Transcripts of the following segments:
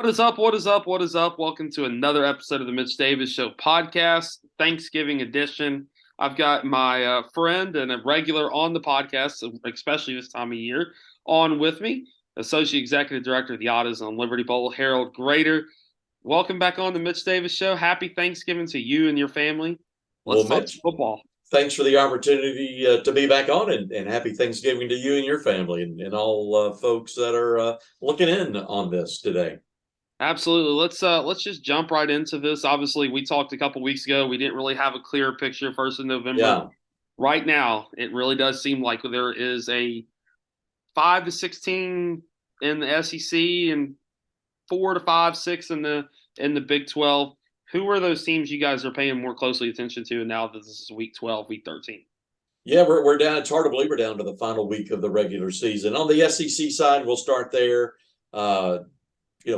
What is up? What is up? What is up? Welcome to another episode of the Mitch Davis Show podcast, Thanksgiving edition. I've got my friend and a regular on the podcast, especially this time of year, on with me, Associate Executive Director of the AutoZone Liberty Bowl, Harold Graeter. Welcome back on the Mitch Davis Show. Happy Thanksgiving to you and your family. Let's Well, talk Mitch, football. thanks for the opportunity to be back on, and happy Thanksgiving to you and your family and all folks that are looking in on this today. Absolutely. Let's just jump right into this. Obviously, we talked a couple weeks ago. We didn't really have a clear picture first of November. Yeah, Right now, it really does seem like there is a 5 to 16 in the SEC and 4 to 5, 6 in the Big 12. Who are those teams you guys are paying more closely attention to now that this is week 12, week 13? yeah, we're down. It's hard to believe we're down to the final week of the regular season. On the SEC side, we'll start there. Uh,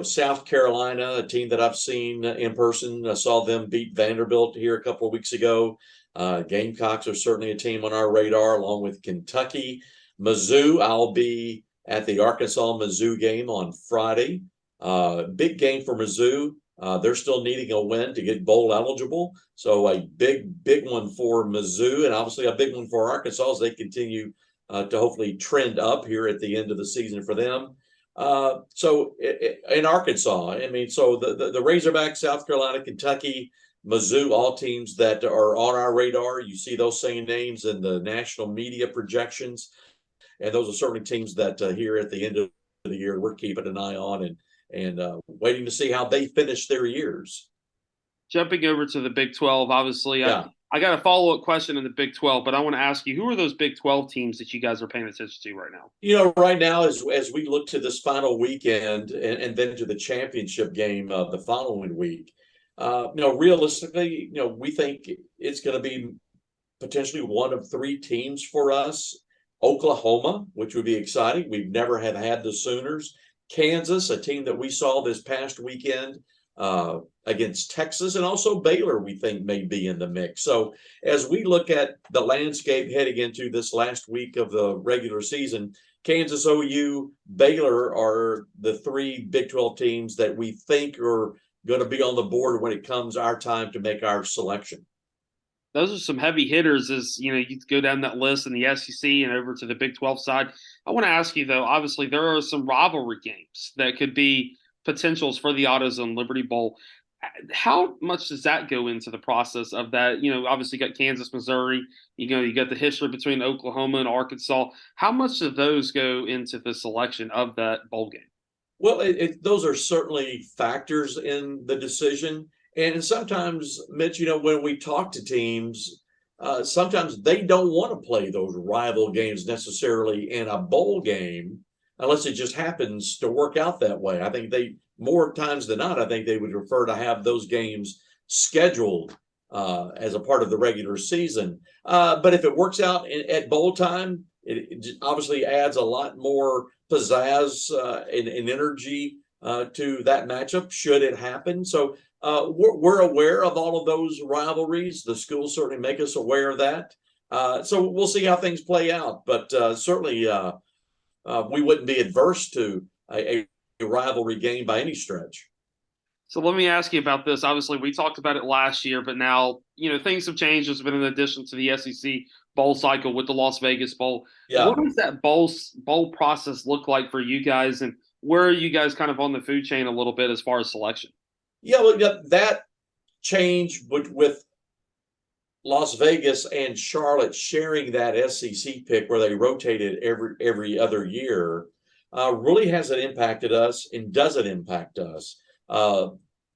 South Carolina, a team that I've seen in person. I saw them beat Vanderbilt here a couple of weeks ago. Gamecocks are certainly a team on our radar, along with Kentucky. Mizzou, I'll be at the Arkansas-Mizzou game on Friday. Big game for Mizzou. They're still needing a win to get bowl eligible. So a big one for Mizzou, and obviously a big one for Arkansas as they continue to hopefully trend up here at the end of the season for them. In Arkansas, I mean, so the Razorbacks, South Carolina, Kentucky, Mizzou, all teams that are on our radar. You see those same names in the national media projections, and those are certainly teams that here at the end of the year we're keeping an eye on and waiting to see how they finish their years. Jumping over to the Big 12, obviously, Yeah. I got a follow-up question in the Big 12, but I want to ask you, who are those Big 12 teams that you guys are paying attention to right now? Right now, as we look to this final weekend and then to the championship game of the following week, realistically, we think it's going to be potentially one of three teams for us. Oklahoma, which would be exciting. We've never have had the Sooners. Kansas, a team that we saw this past weekend against Texas, and also Baylor, we think may be in the mix. So as we look at the landscape heading into this last week of the regular season, Kansas, OU, Baylor are the three Big 12 teams that we think are going to be on the board when it comes our time to make our selection. Those are some heavy hitters as, you go down that list in the SEC and over to the Big 12 side. I want to ask you, though, obviously there are some rivalry games that could be potentials for the AutoZone Liberty Bowl. How much does that go into the process of that? Obviously you got Kansas, Missouri, you got the history between Oklahoma and Arkansas. How much do those go into the selection of that bowl game? Well, those are certainly factors in the decision. And sometimes, Mitch, when we talk to teams, sometimes they don't want to play those rival games necessarily in a bowl game unless it just happens to work out that way. I think more times than not, I think they would prefer to have those games scheduled as a part of the regular season. But if it works out at bowl time, it obviously adds a lot more pizzazz and energy to that matchup should it happen. So we're aware of all of those rivalries. The schools certainly make us aware of that. So we'll see how things play out. But certainly we wouldn't be adverse to a rivalry game by any stretch. So let me ask you about this. Obviously, we talked about it last year, but now, things have changed. There's been an addition to the SEC bowl cycle with the Las Vegas Bowl. Yeah. What does that bowl process look like for you guys, and where are you guys kind of on the food chain a little bit as far as selection? Yeah, well, that change with Las Vegas and Charlotte sharing that SEC pick where they rotated every other year really hasn't impacted us and doesn't impact us.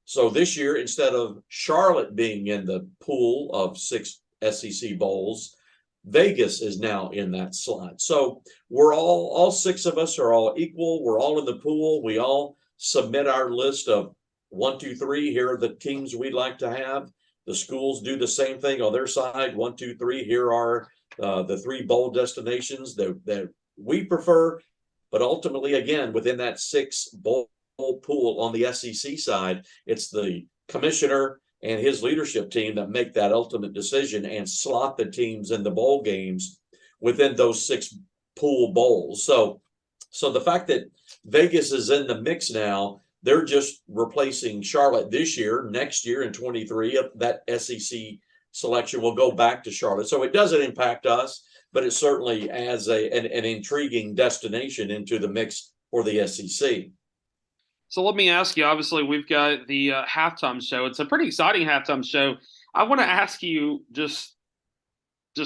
So this year, instead of Charlotte being in the pool of 6 SEC bowls, Vegas is now in that slot. So we're all 6 of us are all equal. We're all in the pool. We all submit our list of 1, 2, 3. Here are the teams we'd like to have. The schools do the same thing on their side. 1, 2, 3. Here are the 3 bowl destinations that we prefer. But ultimately, again, within that 6 bowl pool on the SEC side, it's the commissioner and his leadership team that make that ultimate decision and slot the teams in the bowl games within those 6 pool bowls. So the fact that Vegas is in the mix now, they're just replacing Charlotte this year. Next year in 23, that SEC selection will go back to Charlotte. So it doesn't impact us, but it certainly adds an intriguing destination into the mix for the SEC. So let me ask you, obviously, we've got the halftime show. It's a pretty exciting halftime show. I want to ask you just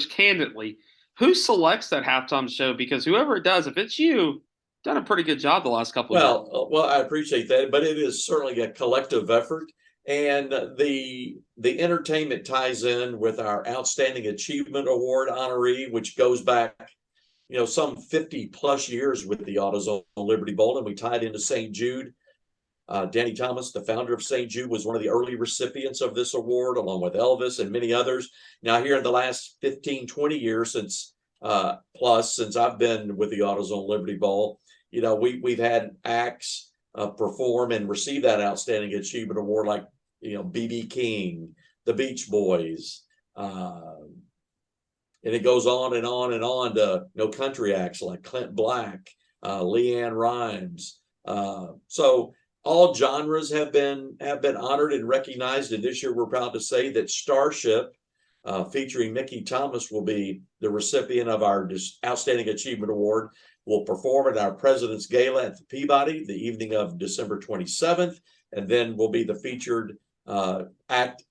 candidly, who selects that halftime show? Because whoever it does, if it's you, done a pretty good job the last couple of years. Well, I appreciate that, but it is certainly a collective effort. And the entertainment ties in with our Outstanding Achievement Award honoree, which goes back, some 50 plus years with the AutoZone Liberty Bowl, and we tied into St. Jude. Danny Thomas, the founder of St. Jude, was one of the early recipients of this award, along with Elvis and many others. Now, here in the last 15, 20 years since I've been with the AutoZone Liberty Bowl, we've had acts perform and receive that Outstanding Achievement Award, like B.B. King, the Beach Boys, and it goes on and on and on to country acts like Clint Black, Leanne Rimes. So all genres have been honored and recognized, and this year we're proud to say that Starship, featuring Mickey Thomas, will be the recipient of our Outstanding Achievement Award. Will perform at our President's Gala at the Peabody the evening of December 27th, and then will be the featured act,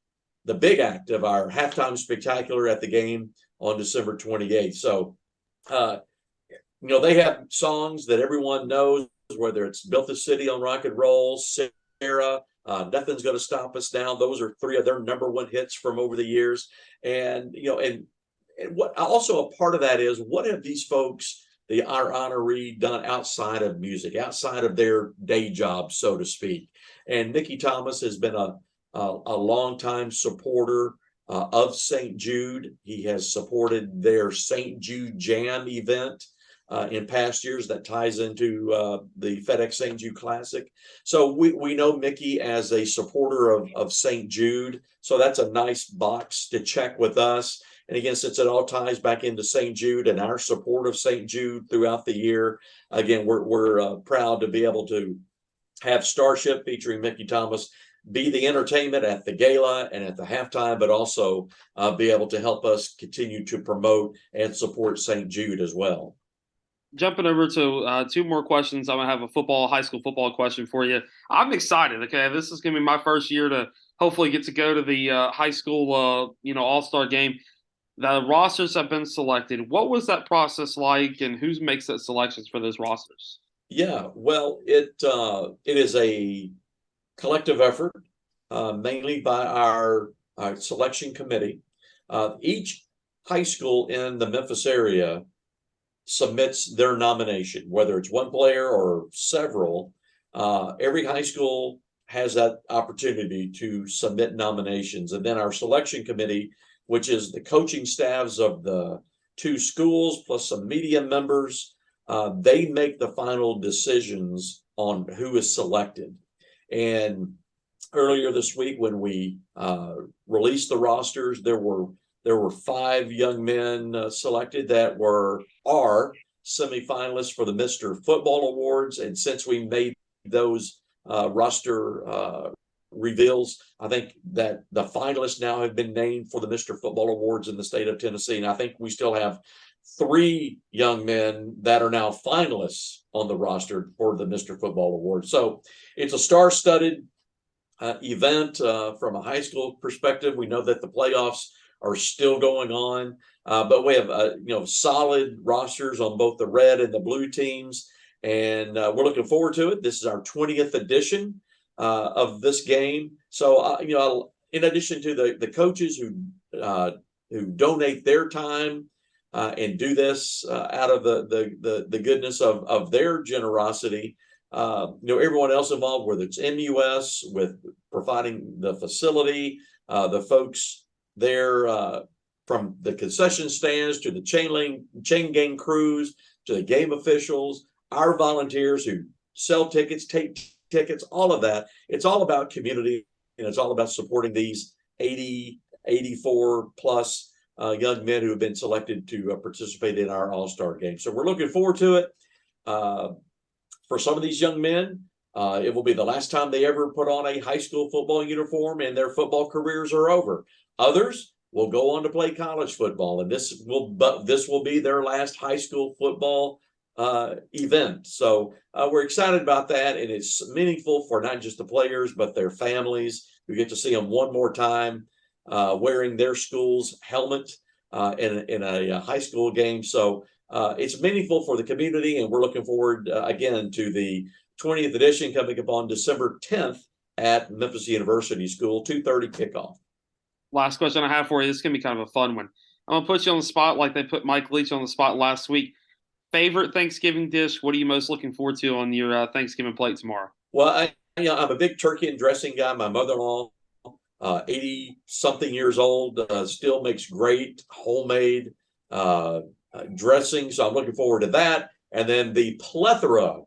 the big act of our halftime spectacular at the game on December 28th. So, they have songs that everyone knows, whether it's Built the City on Rock and Roll, Sarah, Nothing's Gonna Stop Us Now. Those are three of their #1 hits from over the years. And, and what also a part of that is, what have these folks, our honoree, done outside of music, outside of their day job, so to speak? And Mickey Thomas has been a longtime supporter of St. Jude. He has supported their St. Jude Jam event in past years that ties into the FedEx St. Jude Classic. So we know Mickey as a supporter of St. Jude. So that's a nice box to check with us. And again, since it all ties back into St. Jude and our support of St. Jude throughout the year, again, we're proud to be able to have Starship featuring Mickey Thomas be the entertainment at the gala and at the halftime, but also be able to help us continue to promote and support St. Jude as well. Jumping over to two more questions. I'm gonna have a high school football question for you. I'm excited. Okay, this is gonna be my first year to hopefully get to go to the high school, all-star game. The rosters have been selected. What was that process like, and who makes that selections for those rosters? Yeah, well, it is a collective effort, mainly by our selection committee. Each high school in the Memphis area submits their nomination, whether it's one player or several. Every high school has that opportunity to submit nominations, and then our selection committee, which is the coaching staffs of the two schools plus some media members, they make the final decisions on who is selected. And earlier this week, when we released the rosters, there were 5 young men selected that are semifinalists for the Mr. Football Awards. And since we made those roster reveals, I think that the finalists now have been named for the Mr. Football Awards in the state of Tennessee. And I think we still have 3 young men that are now finalists on the roster for the Mr. Football Award. So it's a star-studded event from a high school perspective. We know that the playoffs are still going on, but we have solid rosters on both the red and the blue teams, and we're looking forward to it. This is our 20th edition of this game. So in addition to the coaches who donate their time and do this out of the goodness of their generosity, everyone else involved, whether it's MUS with providing the facility, the folks there from the concession stands to the chain gang crews to the game officials, our volunteers who sell tickets, take tickets, all of that. It's all about community, and it's all about supporting these 84 plus young men who have been selected to participate in our all-star game. So we're looking forward to it. For some of these young men, It will be the last time they ever put on a high school football uniform, and their football careers are over. Others will go on to play college football, and this will be their last high school football event. So we're excited about that, and it's meaningful for not just the players but their families who get to see them one more time wearing their school's helmet in a high school game. So it's meaningful for the community, and we're looking forward again to the 20th edition coming up on December 10th at Memphis University School, 2:30 kickoff. Last question I have for you. This is going to be kind of a fun one. I'm going to put you on the spot like they put Mike Leach on the spot last week. Favorite Thanksgiving dish? What are you most looking forward to on your Thanksgiving plate tomorrow? Well, I'm a big turkey and dressing guy. My mother-in-law, 80-something years old, still makes great homemade dressing. So I'm looking forward to that. And then the plethora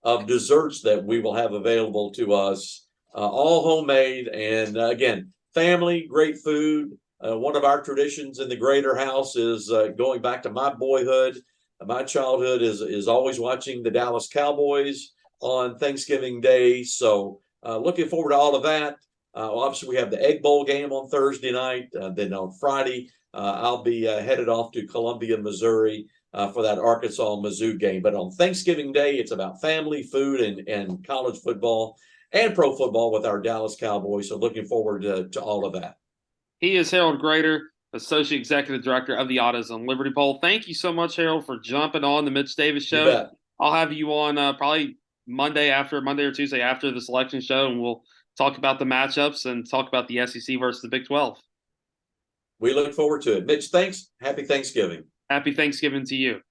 of desserts that we will have available to us, all homemade. And again, family, great food. One of our traditions in the Graeter house is going back to my boyhood. My childhood is always watching the Dallas Cowboys on Thanksgiving Day. So looking forward to all of that. Obviously, we have the Egg Bowl game on Thursday night. Then on Friday, I'll be headed off to Columbia, Missouri for that Arkansas-Mizzou game. But on Thanksgiving Day, it's about family, food, and college football and pro football with our Dallas Cowboys. So looking forward to all of that. He is Harold Graeter, Associate Executive Director of the AutoZone Liberty Bowl. Thank you so much, Harold, for jumping on the Mitch Davis Show. You bet. I'll have you on probably Monday or Tuesday after the selection show, and we'll talk about the matchups and talk about the SEC versus the Big 12. We look forward to it. Mitch, thanks. Happy Thanksgiving. Happy Thanksgiving to you.